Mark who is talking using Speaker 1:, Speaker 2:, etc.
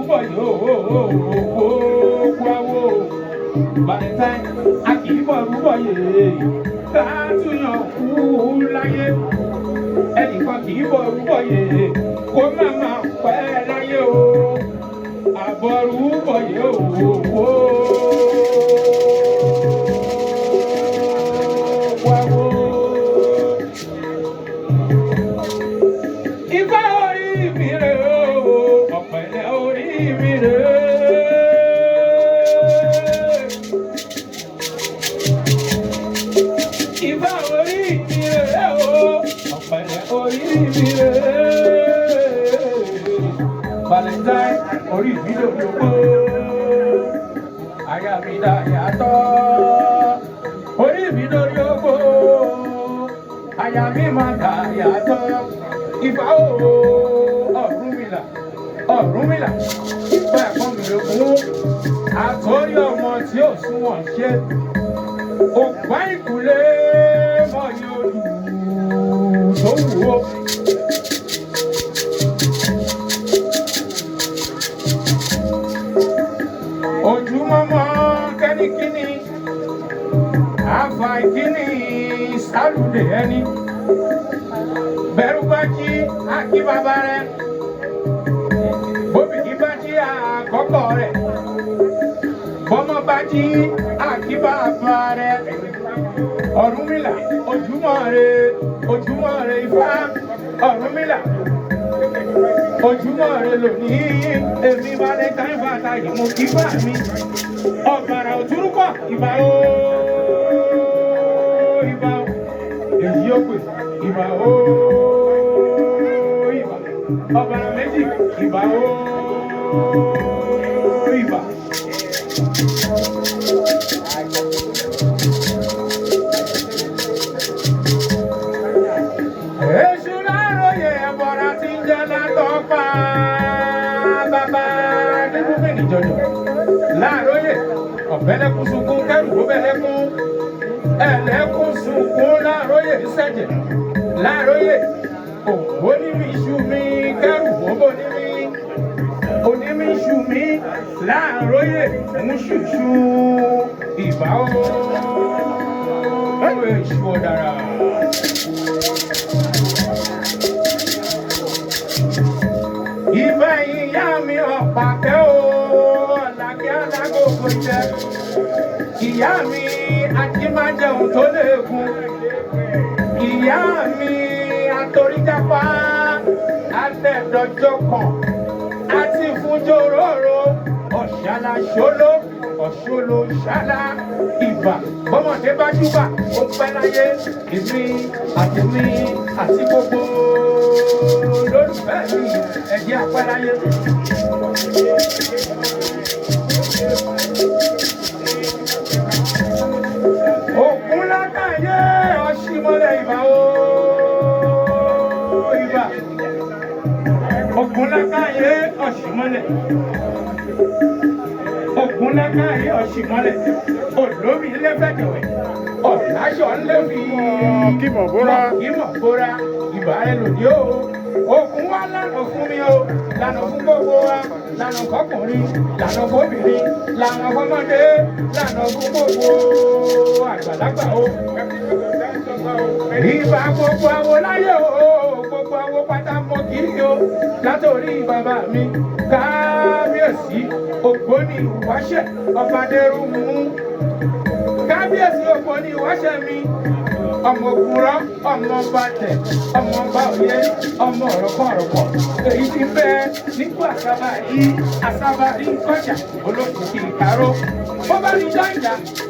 Speaker 1: bọ̀ yóò gbogbo Valentine akìbọ̀ rúbọ̀ yèé ká túyàn kú láyé ẹnìkan kìbọ̀ rúbọ̀ yèé kó má má pẹ́ láyé o Àbórú bọ̀ yóò gbogbo Ifá orí mi rè o ọ̀pẹ̀lẹ̀ orí mi rè Ifá orí mi rè o ọ̀pẹ̀lẹ̀ orí mi rè Valentine orí mi lòdòdó aya mi dá yàtọ̀ orí mi lòdòdó aya mi máa dá yàtọ̀ Ifá Ọ̀rúnmìlà ìfẹ́ ẹ̀kọ́ mi ló fún àtọ́rí ọmọ tí ó súnwọ̀n ṣe ògbà ìkúlé mọ̀yí odù tó wù ó. Ojúmọ́mọ́ kẹ́nikíní àfà ìkíní sálùdé ẹni bẹ̀rù bá jí àkí bàbá rẹ̀ bóbìkí bá jí àkọ́kọ́ rẹ̀ bọ́mọ bá jí àkí bàbá rẹ̀ Ọ̀rúnmìlà ojúmọ́ rẹ̀ Ifá Ọ̀rúnmìlà ojúmọ́ rẹ̀ lónìí èmi Valentine bàtà yìí mo kí bá mi ọ̀gbàrà òtúrúkọ̀ ìbà o èyí ó pè ìbà o ọ̀gbàrà méjì ìbà o ìbà. Èṣù láróyè ẹ̀bọ̀ra tí ń jẹ́ látọ̀pá bàbá nínú fèèní jọjọ láróyè ọ̀bẹ̀lẹ̀kùn sunkún kẹrù ó bẹ̀lẹ̀kùn ẹ̀lẹ́kùn sunkún láróyè sẹ̀jẹ̀ láróyè òwò níbi iṣu mi kẹrù ó bò níbi onímì iṣu mi láróyè mú ṣùṣù ìbá o èṣù ọ̀dàrà. Ìfẹ́ ìyá mi ọ̀pàkẹ́ o, ọ̀làkẹ́ alágòkò jẹ. Ìyá mi ajímájẹun tó léegun. Ìyá mi atoríjápá, atẹ̀dọ̀jọ kan, àti fúnjòróró, ọ̀ṣàlà ṣóló, ọ̀ṣọ́lò ṣálá, ìbà. Bọ́mọdé bá júbà, ó pẹ́ láyé, èmi àti gbogbo olólùfẹ́ mi ẹ̀jẹ̀ àpẹ́láyé. Ògún lákàyé ọ̀ṣìmọ́lẹ̀ ìbà o ìbà. Ògún lákàyé ọ̀ṣìmọ́lẹ̀. Ògún lákàyé ọ̀ṣìmọ́lẹ̀. Olómi ilé fẹ̀jọ̀wẹ̀. Ọ̀làṣọ̀ ńlẹ̀ fi kímọ̀ bóra ìbà ẹ lòdì o. Ògún wá lànà fún mi o, lànà fún gbogbo wa, lànà fọkùnrin, lànà fóbìnrin, lànà fọmọdé, lànà fún gbogbo àgbàlagbà o. Ìbà gbogbo awo láyé o, gbogbo awo pátá mọ kiri o, látòrí bàbá mi, kábíyèsí, Ògbóni Ìwáṣẹ̀, Ọbadérúmú. Kábíyèsí Ògbóni Ìwáṣẹ̀ mi, ọmọ òkúrọ́, ọmọ bàtẹ̀, ọmọ bàòyé, ọmọ ọ̀rọ̀kọ̀ọ̀rọ̀kọ̀. Èyí ti bẹ́ nípò àsábàrí kọjá olókùnkì ìkáró. Bó bá ní jọ́ǹjà.